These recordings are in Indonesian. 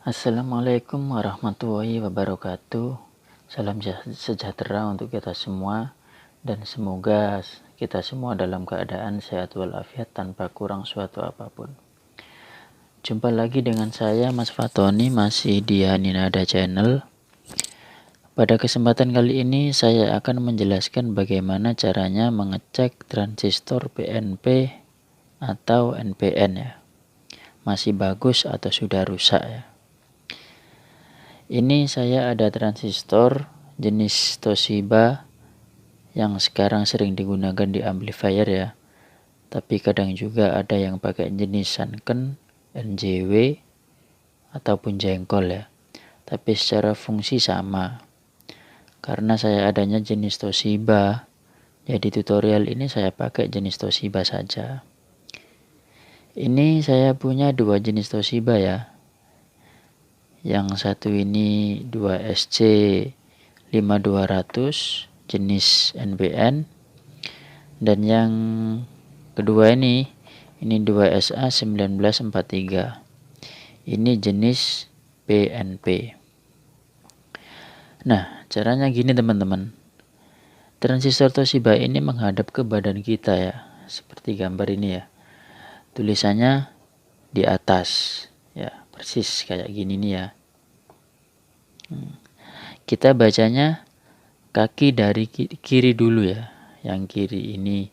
Assalamualaikum warahmatullahi wabarakatuh. Salam sejahtera untuk kita semua dan semoga kita semua dalam keadaan sehat walafiat tanpa kurang suatu apapun. Jumpa lagi dengan saya Mas Fatoni, masih di Haninada Channel. Pada kesempatan kali ini saya akan menjelaskan bagaimana caranya mengecek transistor PNP atau NPN ya. Masih bagus atau sudah rusak ya. Ini saya ada transistor jenis Toshiba yang sekarang sering digunakan di amplifier ya. Tapi kadang juga ada yang pakai jenis Sanken, NJW, ataupun jengkol ya. Tapi secara fungsi sama. Karena saya adanya jenis Toshiba, jadi tutorial ini saya pakai jenis Toshiba saja. Ini saya punya dua jenis Toshiba ya. Yang satu ini 2SC 5200 jenis NPN, dan yang kedua ini 2SA 1943. Ini jenis PNP. Nah, caranya gini teman-teman. Transistor Toshiba ini menghadap ke badan kita ya, seperti gambar ini ya. Tulisannya di atas ya, persis kayak gini nih ya. Kita bacanya kaki dari kiri dulu ya. Yang kiri ini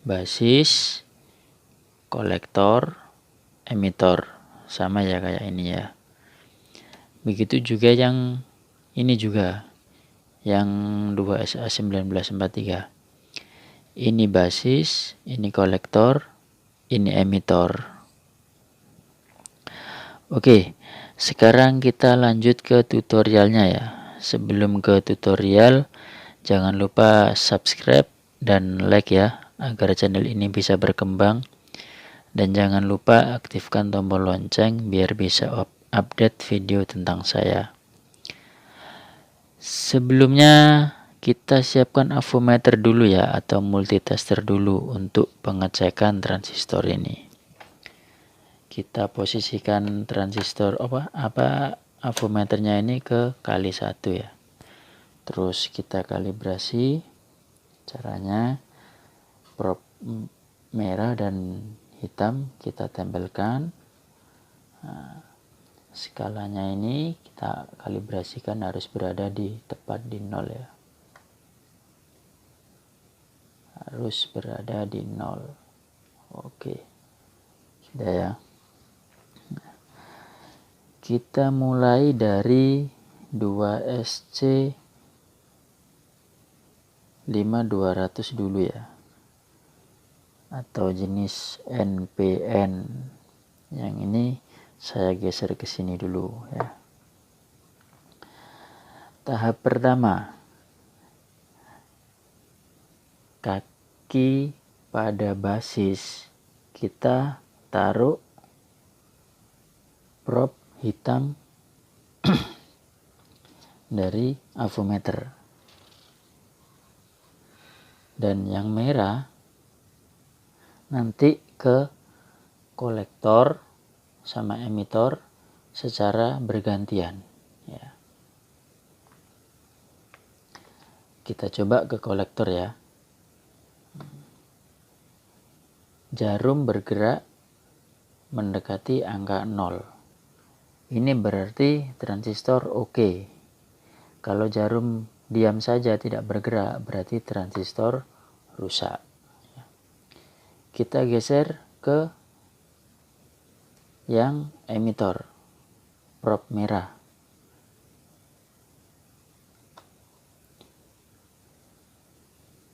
basis, kolektor, emitor, sama ya kayak ini ya. Begitu juga yang ini juga, yang 2SA 1943. Ini basis, ini kolektor, ini emitor. Oke, sekarang kita lanjut ke tutorialnya ya. Sebelum ke tutorial, jangan lupa subscribe dan like ya, agar channel ini bisa berkembang. Dan jangan lupa aktifkan tombol lonceng biar bisa update video tentang saya. Sebelumnya kita siapkan avometer dulu ya, atau multitester dulu untuk pengecekan transistor ini. Kita posisikan transistor avometernya ini ke kali 1 ya. Terus kita kalibrasi. Caranya probe merah dan hitam kita tempelkan. Nah, skalanya ini kita kalibrasikan harus berada tepat di 0 ya. Harus berada di 0. Oke. Sudah ya. Kita mulai dari 2SC 5200 dulu ya, atau jenis NPN. Yang ini saya geser ke sini dulu ya. Tahap pertama, kaki pada basis kita taruh probe hitam dari avometer, dan yang merah nanti ke kolektor sama emitor secara bergantian ya. Kita coba ke kolektor ya. Jarum bergerak mendekati angka 0. Ini berarti transistor oke. Kalau jarum diam saja tidak bergerak, berarti transistor rusak. Kita geser ke yang emitor, probe merah.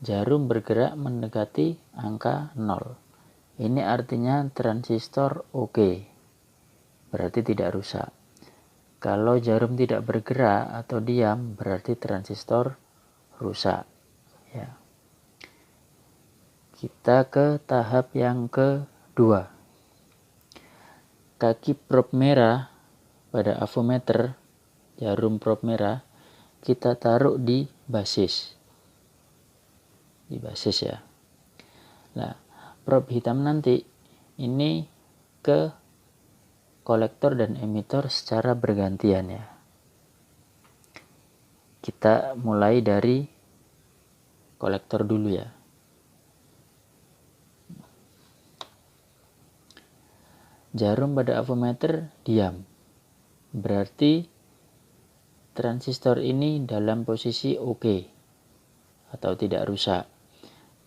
Jarum bergerak mendekati angka 0. Ini artinya transistor oke, berarti tidak rusak. Kalau jarum tidak bergerak atau diam, berarti transistor rusak ya. Kita ke tahap yang kedua. Kaki probe merah pada avometer, jarum probe merah, kita taruh di basis. Di basis ya. Nah, probe hitam nanti ini ke kolektor dan emitor secara bergantian ya. Kita mulai dari kolektor dulu ya. Jarum pada avometer diam. Berarti transistor ini dalam posisi oke atau tidak rusak.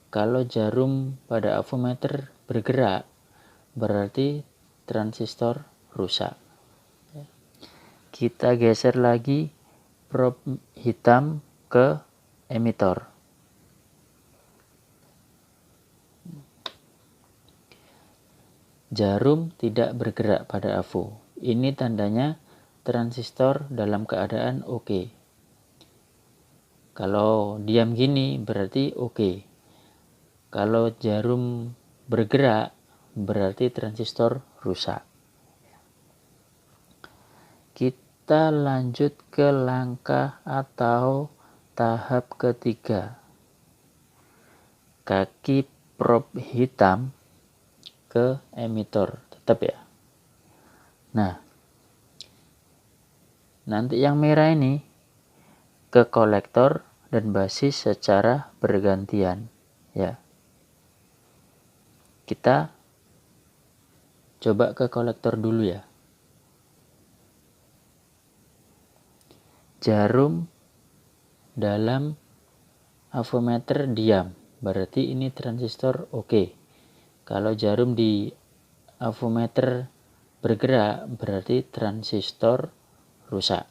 Kalau jarum pada avometer bergerak, berarti transistor rusak. Kita geser lagi probe hitam ke emitor. Jarum tidak bergerak pada avo. Ini tandanya transistor dalam keadaan oke. Kalau diam gini berarti oke. Kalau jarum bergerak berarti transistor rusak. Kita lanjut ke langkah atau tahap ketiga. Kaki probe hitam ke emitor, tetap ya. Nah, nanti yang merah ini ke kolektor dan basis secara bergantian ya. Kita coba ke kolektor dulu ya. Jarum dalam avometer diam, berarti ini transistor oke. Kalau jarum di avometer bergerak, berarti transistor rusak.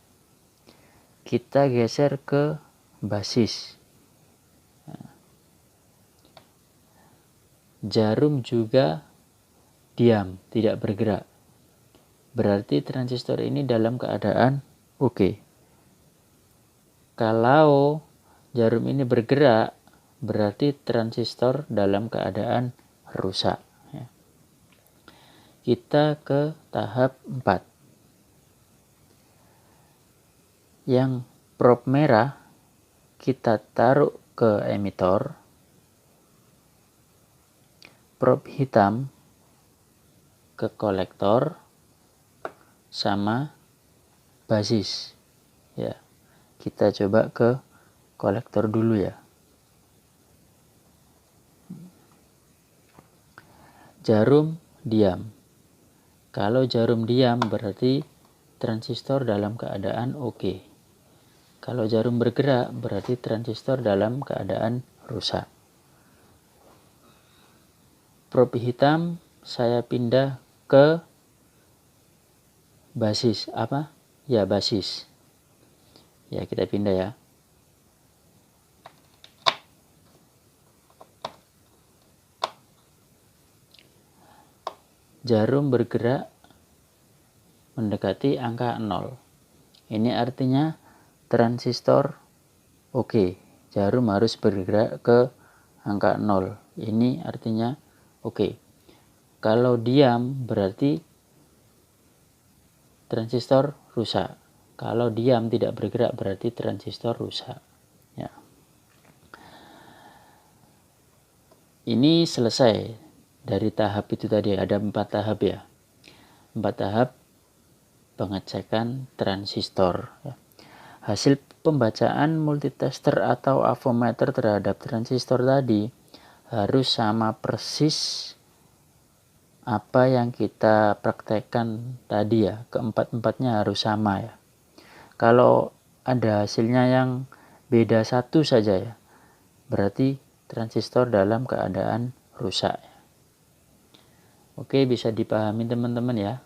Kita geser ke basis. Jarum juga diam, tidak bergerak. Berarti transistor ini dalam keadaan oke. Kalau jarum ini bergerak, berarti transistor dalam keadaan rusak. Kita ke tahap 4. Yang probe merah kita taruh ke emitor, probe hitam ke kolektor sama basis ya. Kita coba ke kolektor dulu ya. Jarum diam. Kalau jarum diam berarti transistor dalam keadaan oke. Kalau jarum bergerak berarti transistor dalam keadaan rusak. Probe hitam saya pindah ke basis. Apa? Ya, basis. Ya, kita pindah ya. Jarum bergerak mendekati angka 0. Ini artinya transistor oke. Jarum harus bergerak ke angka 0. Ini artinya oke. Kalau diam berarti transistor rusak. Kalau diam tidak bergerak berarti transistor rusak. Ya. Ini selesai dari tahap itu tadi. Ada 4 tahap ya. 4 tahap pengecekan transistor. Ya. Hasil pembacaan multitester atau avometer terhadap transistor tadi harus sama persis apa yang kita praktekkan tadi ya. Keempat-empatnya harus sama ya. Kalau ada hasilnya yang beda satu saja ya, berarti transistor dalam keadaan rusak ya. Oke, bisa dipahami teman-teman ya.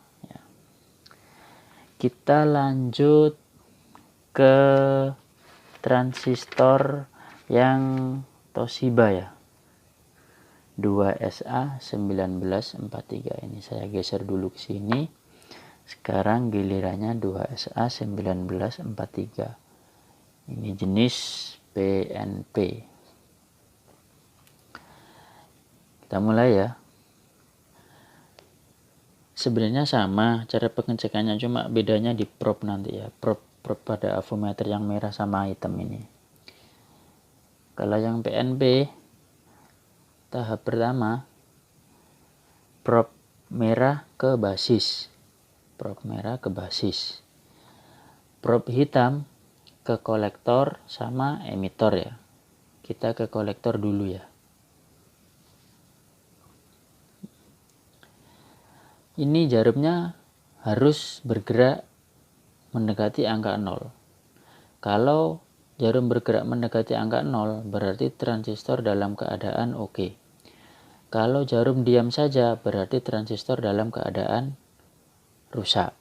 Kita lanjut ke transistor yang Toshiba ya. 2SA1943 ini saya geser dulu ke sini. Sekarang gilirannya 2SA1943. Ini jenis PNP. Kita mulai ya. Sebenarnya sama cara pengecekannya, cuma bedanya di probe nanti ya. Probe pada avometer yang merah sama hitam ini. Kalau yang PNP tahap pertama, probe merah ke basis. Probe merah ke basis. Probe hitam ke kolektor sama emitor ya. Kita ke kolektor dulu ya. Ini jarumnya harus bergerak mendekati angka 0. Kalau jarum bergerak mendekati angka 0, berarti transistor dalam keadaan oke. Kalau jarum diam saja, berarti transistor dalam keadaan rusak.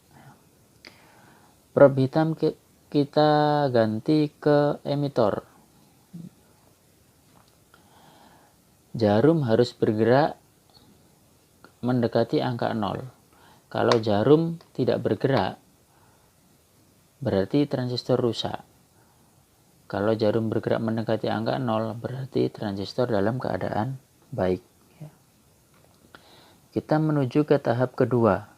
Probe hitam kita ganti ke emitor. Jarum harus bergerak mendekati angka 0. Kalau jarum tidak bergerak, berarti transistor rusak. Kalau jarum bergerak mendekati angka 0, berarti transistor dalam keadaan baik. Kita menuju ke tahap kedua.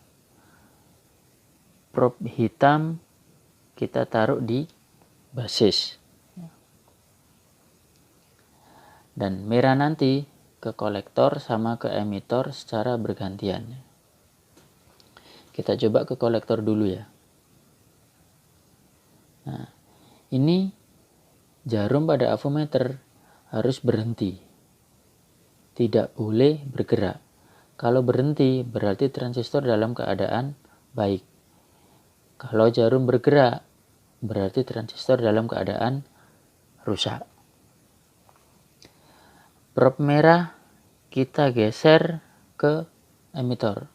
Probe hitam kita taruh di basis. Dan merah nanti ke kolektor sama ke emitor secara bergantian. Kita coba ke kolektor dulu ya. Nah, ini jarum pada avometer harus berhenti. Tidak boleh bergerak. Kalau berhenti berarti transistor dalam keadaan baik. Kalau jarum bergerak berarti transistor dalam keadaan rusak. Probe merah kita geser ke emitor.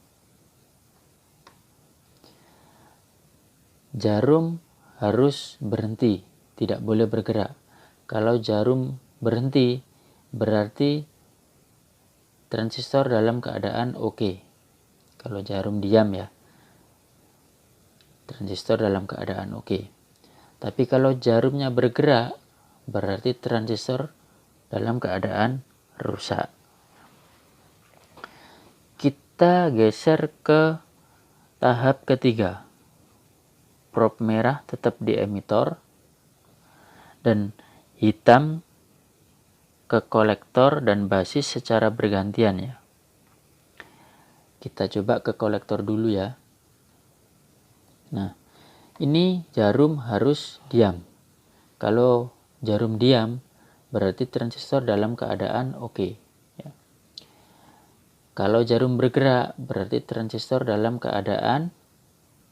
Jarum harus berhenti, tidak boleh bergerak. Kalau jarum berhenti, berarti transistor dalam keadaan oke. Kalau jarum diam ya, transistor dalam keadaan oke. Tapi kalau jarumnya bergerak, berarti transistor dalam keadaan rusak. Kita geser ke tahap ketiga. Probe merah tetap di emitor dan hitam ke kolektor dan basis secara bergantian ya. Kita coba ke kolektor dulu ya. Nah, ini jarum harus diam. Kalau jarum diam, berarti transistor dalam keadaan oke. Ya. Kalau jarum bergerak, berarti transistor dalam keadaan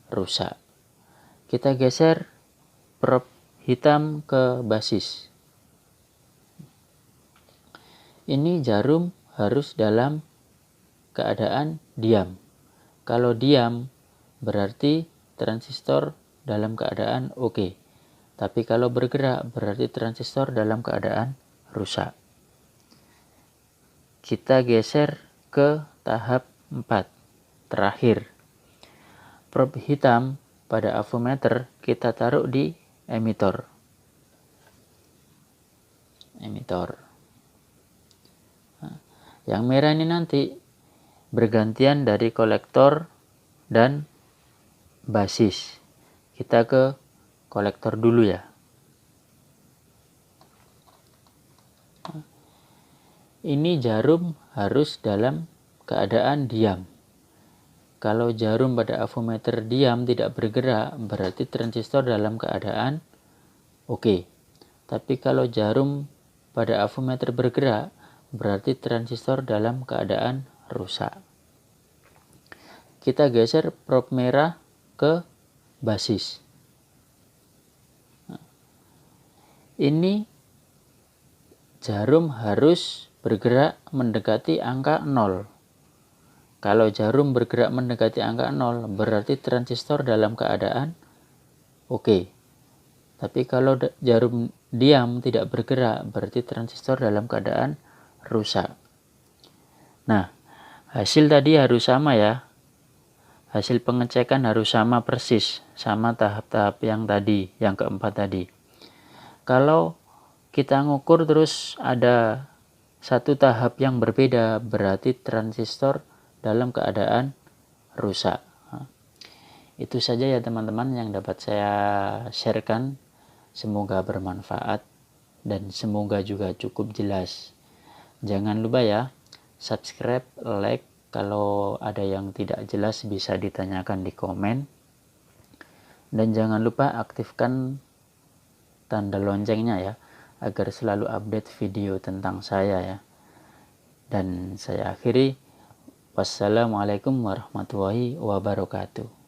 rusak. Kita geser probe hitam ke basis. Ini jarum harus dalam keadaan diam. Kalau diam, berarti transistor dalam keadaan oke. Tapi kalau bergerak, berarti transistor dalam keadaan rusak. Kita geser ke tahap 4, terakhir. Probe hitam pada avometer kita taruh di emitor. Nah, yang merah ini nanti bergantian dari kolektor dan basis. Kita ke kolektor dulu ya. Ini jarum harus dalam keadaan diam. Kalau jarum pada avometer diam tidak bergerak, berarti transistor dalam keadaan oke. Tapi kalau jarum pada avometer bergerak, berarti transistor dalam keadaan rusak. Kita geser probe merah ke basis. Ini jarum harus bergerak mendekati angka 0. Kalau jarum bergerak mendekati angka 0, berarti transistor dalam keadaan oke. Tapi kalau jarum diam tidak bergerak, berarti transistor dalam keadaan rusak. Nah, hasil tadi harus sama ya. Hasil pengecekan harus sama persis, sama tahap-tahap yang tadi, yang keempat tadi. Kalau kita ngukur terus ada satu tahap yang berbeda, berarti transistor dalam keadaan rusak. Itu saja ya teman-teman yang dapat saya sharekan. Semoga bermanfaat dan semoga juga cukup jelas. Jangan lupa ya, subscribe, like, Kalau ada yang tidak jelas bisa ditanyakan di komen. Dan jangan lupa aktifkan tanda loncengnya ya, agar selalu update video tentang saya ya. Dan saya akhiri, wassalamualaikum warahmatullahi wabarakatuh.